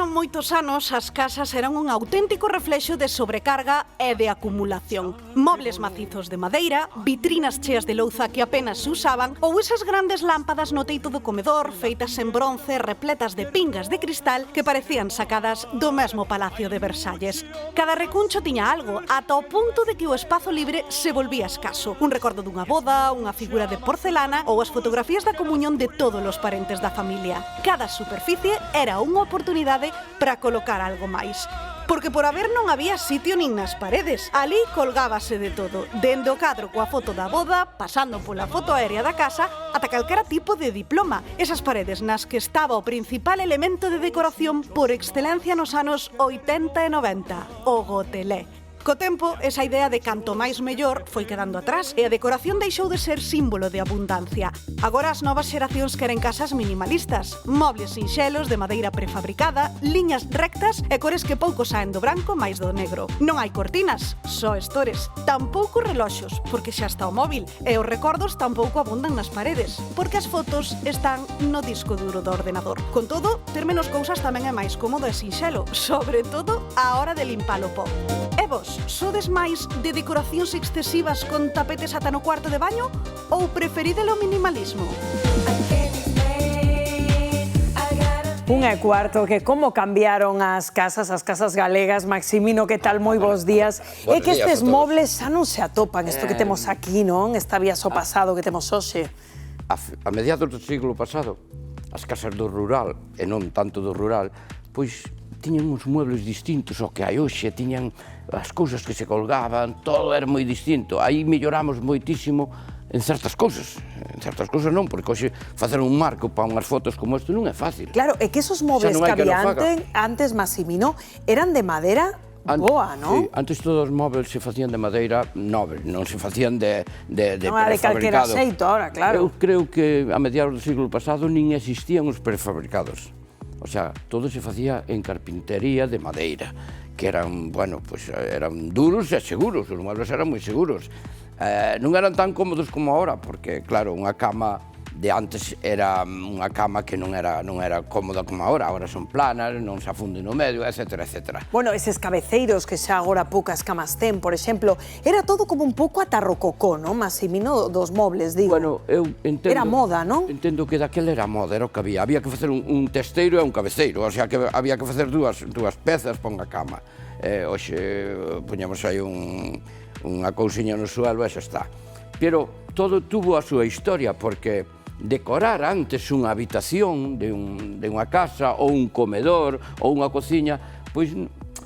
moitos anos, as casas eran un auténtico reflexo de sobrecarga e de acumulación. Mobles macizos de madeira, vitrinas cheas de louza que apenas se usaban ou esas grandes lámpadas no teito do comedor feitas en bronce repletas de pingas de cristal que parecían sacadas do mesmo Palacio de Versalles. Cada recuncho tiña algo, ata o punto de que o espazo libre se volvía escaso. Un recordo dunha boda, unha figura de porcelana ou as fotografías da comunión de todos os parentes da familia. Cada superficie era unha oportunidade para colocar algo máis. Porque por haber non había sitio nin nas paredes. Ali colgábase de todo, dende o cadro coa foto da boda, pasando pola foto aérea da casa, ata calquera tipo de diploma. Esas paredes nas que estaba o principal elemento de decoración por excelencia nos anos 80 e 90, o gotelé. Co tempo, esa idea de canto máis mellor foi quedando atrás e a decoración deixou de ser símbolo de abundancia. Agora as novas xeracións queren casas minimalistas, mobles sinxelos de madeira prefabricada, liñas rectas e cores que pouco saen do branco máis do negro. Non hai cortinas, só estores. Tampouco reloxos, porque xa está o móvil, e os recordos tampouco abundan nas paredes, porque as fotos están no disco duro do ordenador. Con todo, ter menos cousas tamén é máis cómodo e sinxelo, sobre todo á hora de limpar o pó. E vos, sodes máis de decoracións excesivas con tapetes ata no cuarto de baño ou preferide o minimalismo? Un e cuarto, que como cambiaron as casas galegas. Maximino, que tal? Moi bons días. É que estes mobles xa non se atopan, isto que temos aquí, non? Esta viaxo pasado que temos hoxe. A mediados do siglo pasado, as casas do rural, e non tanto do rural, pois tiñan uns muebles distintos ao que hai hoxe, tiñan as cousas que se colgaban, todo era moi distinto. Aí melloramos moitísimo en certas cousas non, porque hoxe facer un marco para unhas fotos como isto non é fácil. Claro, é que esos mobles que había antes, Maximino, eran de madeira boa, non? Sí, antes todos os móveis se facían de madeira nobre, non se facían de prefabricado. Non era de calquera xeito, ahora, claro. Eu creo que a mediados do siglo pasado nin existían os prefabricados. O sea, todo se facía en carpintería de madeira, que eran, bueno, pues eran duros e seguros, os muebles eran moi seguros. Non eran tan cómodos como ahora, porque, claro, unha cama de antes era unha cama que non era cómoda como ahora son planas, non se afunden no medio, etcétera, etcétera. Bueno, eses cabeceiros que xa agora poucas camas ten, por exemplo, era todo como un pouco atarrococó, non, Maximino, dos mobles, digo. Bueno, eu entendo... Era moda, non? Entendo que daquela era moda, era o que había. Había que facer un testeiro e un cabeceiro, o sea, que había que facer dúas pezas para unha cama. Hoxe poñemos aí unha cousiña no suelo e xa está. Pero todo tuvo a súa historia, porque decorar antes unha habitación de unha casa ou un comedor ou unha cociña, pois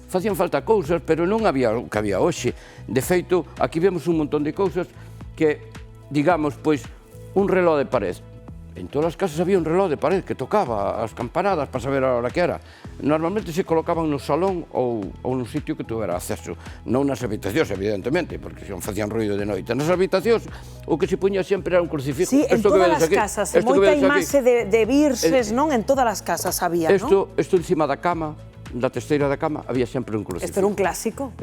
facían falta cousas, pero non había o que había hoxe. De feito, aquí vemos un montón de cousas que, digamos, pois, un reloj de pared. En todas as casas había un reloj de pared que tocaba as campanadas para saber a hora que era. Normalmente se colocaban no salón ou nun sitio que tuvera acceso. Non nas habitacións, evidentemente, porque non facían ruido de noite. Nas habitacións o que se poñía sempre era un crucifijo. Sí, en todas as casas, moita imaxe de virses, non? En todas as casas había, non? Isto encima da cama, da testeira da cama, había sempre un crucifijo. Este era un clásico.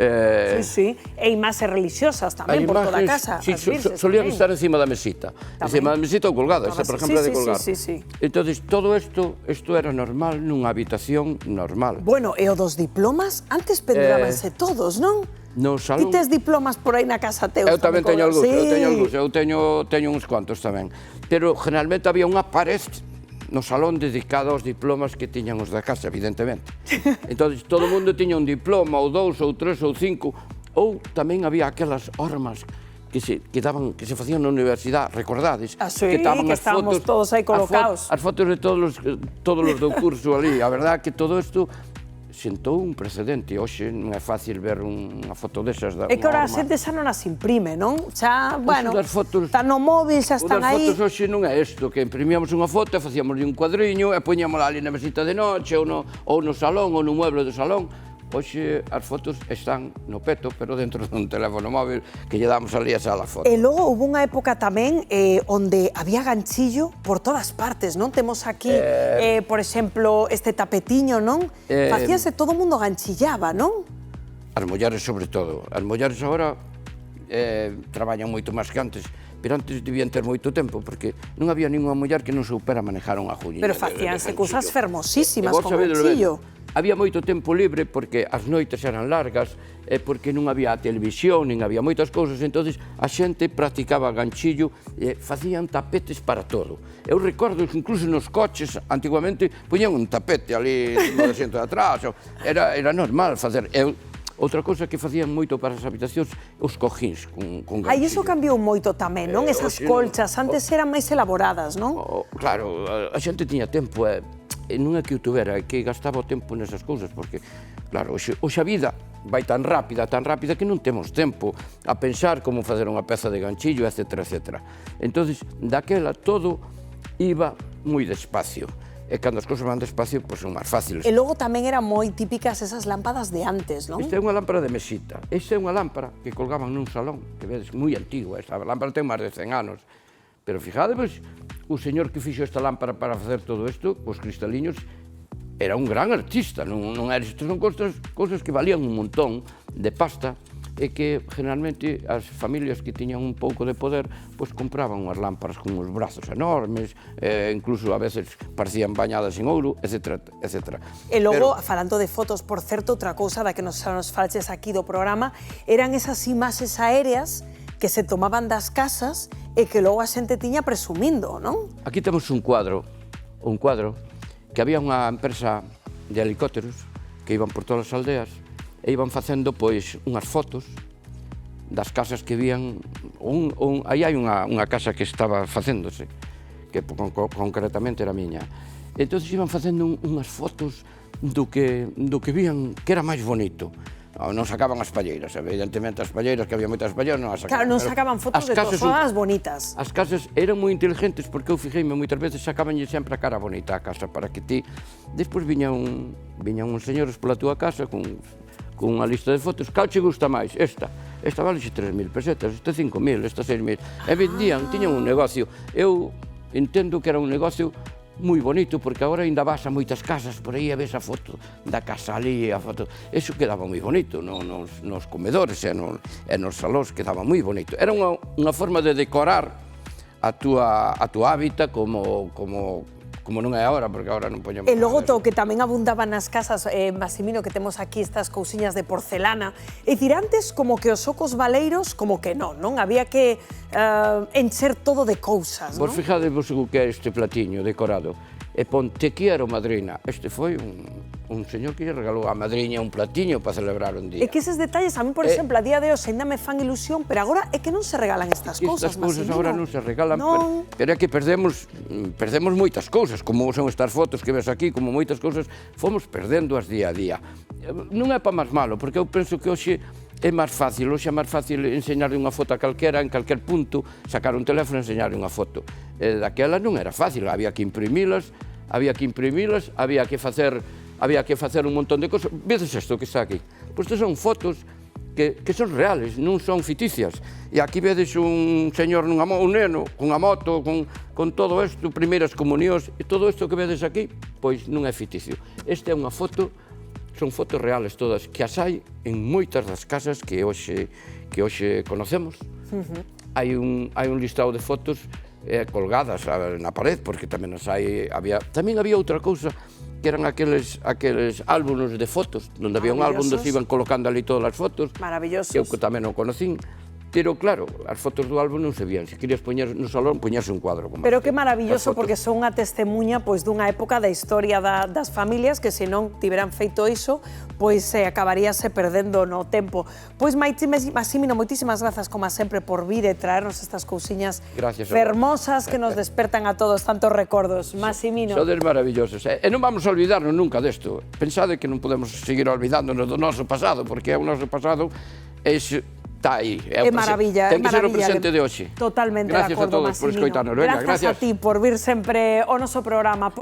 Sí. E imaxes religiosas tamén por toda a casa. Sí, solían estar encima da mesita. Encima da mesita ou colgadas, por exemplo, de colgar. Sí. Entón, todo isto era normal nunha habitación normal. Bueno, e o dos diplomas, antes pendurábanse todos, non? No salón... Ti tes diplomas por aí na casa teus? Eu tamén teño algúns, eu teño uns cuantos tamén. Pero, generalmente, había unha pared no salón dedicado aos diplomas que tiñan os da casa, evidentemente. Entón, todo o mundo tiña un diploma, ou dous, ou tres, ou cinco, ou tamén había aquelas hormas que se facían na universidade, recordades? Que estábamos todos aí colocados. As fotos de todos os do curso ali. A verdade é que todo isto sentou un precedente. Hoxe non é fácil ver unha foto desas da horma. É que ahora a xente xa non as imprime, non? Xa, bueno, están no móvil, xa están aí. As fotos hoxe non é isto, que imprimíamos unha foto, facíamos un cuadriño e poñíamola ali na mesita de noche ou no salón ou no mueble do salón. Hoxe as fotos están no peto, pero dentro dun teléfono móvil que lle damos ali a sala foto. E logo houve unha época tamén onde había ganchillo por todas partes, non? Temos aquí, por exemplo, este tapetiño, non? Facíase, todo o mundo ganchillaba, non? As mulleres, sobre todo. As mulleres agora traballan moito máis que antes, pero antes debían ter moito tempo, porque non había ninguna muller que non soupera manejar unha juña. Pero facíanse cousas fermosísimas con ganchillo. había moito tempo libre porque as noites eran largas, porque non había televisión, nin había moitas cousas, entonces a xente practicaba ganchillo, facían tapetes para todo. Eu recordo que incluso nos coches, antiguamente, poñían un tapete ali no asiento de atrás, era normal facer. Outra cousa que facían moito para as habitacións, os cojins con ganchillo. Iso cambiou moito tamén, non? Esas colchas, antes eran máis elaboradas, non? Claro, a xente tiña tempo, non é que o tuvera, é que gastaba o tempo nesas cousas, porque, claro, hoxe a vida vai tan rápida que non temos tempo a pensar como facer unha peza de ganchillo, etc. Entón, daquela todo iba moi despacio. E cando as cousas van despacio, pois son máis fáciles. E logo tamén eran moi típicas esas lámpadas de antes, non? Esta é unha lámpara de mesita. Esta é unha lámpara que colgaban nun salón, que vedes, moi antigua. Esta lámpara ten máis de 100 anos. Pero fijadevos, o señor que fixo esta lámpara para facer todo isto, os cristaliños, era un gran artista. Isto son cousas que valían un montón de pasta, e que generalmente as familias que tiñan un pouco de poder pois compraban unhas lámparas con uns brazos enormes, incluso a veces parecían bañadas en ouro, etc. E logo, falando de fotos, por certo, outra cousa da que nos falaches aquí do programa, eran esas imaxes aéreas que se tomaban das casas e que logo a xente tiña presumindo, non? Aquí temos un cuadro que había unha empresa de helicópteros que iban por todas as aldeas e iban facendo, pois, unhas fotos das casas que vían. Aí hai unha casa que estaba facéndose, que concretamente era miña. Entón, iban facendo unhas fotos do que vían que era máis bonito. Non sacaban as palleiras, evidentemente as palleiras, que había moitas palleiras, non as sacaban. Claro, non sacaban fotos de todas bonitas. As casas eran moi inteligentes, porque eu fixeime moitas veces, sacabanlle sempre a cara bonita a casa, para que ti... Despois viñan uns señores pola túa casa con unha lista de fotos. Cal che gusta máis? Esta vale 3.000 pesetas, esta 5.000, esta 6.000. E vendían, tiñan un negocio. Eu entendo que era un negocio moi bonito, porque agora ainda vas a moitas casas por aí e ves a foto da casa ali, a foto... Eso quedaba moi bonito nos comedores e nos salóns, quedaba moi bonito. Era unha forma de decorar a túa hábitat como non é agora, porque agora non poñemos... E logo o que tamén abundaba nas casas, Maximino, que temos aquí estas cousiñas de porcelana, e dicir, antes como que os socos baleiros, como que non? Había que encher todo de cousas, non? Vos fijadevos o que é este platiño decorado, e pon te quiero, madrina. Este foi un señor que lle regalou a madriña un platiño para celebrar un día. E que eses detalles, a mí, por exemplo, a día de hoxe ainda me fan ilusión, pero agora é que non se regalan estas cousas, Maximino. Estas cousas agora non se regalan, non. pero é que perdemos moitas cousas, como son estas fotos que ves aquí, como moitas cousas, fomos perdendo as día a día. Non é para máis malo, porque eu penso que hoxe é máis fácil enseñarle unha foto a calquera, en calquer punto, sacar un teléfono e enseñarle unha foto. Daquela non era fácil, había que imprimilas, había que facer un montón de cosas. Vedes isto que está aquí? Pois estas son fotos que son reales, non son ficticias. E aquí vedes un señor un neno, cunha moto, con todo isto, primeiras comunións, e todo isto que vedes aquí, pois non é ficticio. Esta é unha foto, son fotos reales todas, que as hai en moitas das casas que hoxe conocemos. Hai un listado de fotos colgadas na pared, porque tamén as hai. Tamén había outra cousa, que eran aqueles álbumes de fotos, onde había un álbum onde se iban colocando ali todas as fotos. Maravillosos. Que eu tamén non conocín. Pero, claro, as fotos do álbum non se vían. Se querías poñer no salón, poñerse un cuadro. Pero que maravilloso, porque son unha testemunha dunha época da historia das familias que, se non tiveran feito iso, pois acabaríase perdendo no tempo. Pois, Maximino, moitísimas grazas, como sempre, por vir e traernos estas cousiñas fermosas que nos despertan a todos tantos recordos. Maximino. Sodes maravillosos. E non vamos a olvidarnos nunca desto. Pensade que non podemos seguir olvidándonos do noso pasado, porque o noso pasado está aí. É maravilla. Ten que ser o presente de hoxe. Totalmente de acordo, Maximino. Gracias a todos por escoitarnos. Gracias a ti por vir sempre ao noso programa.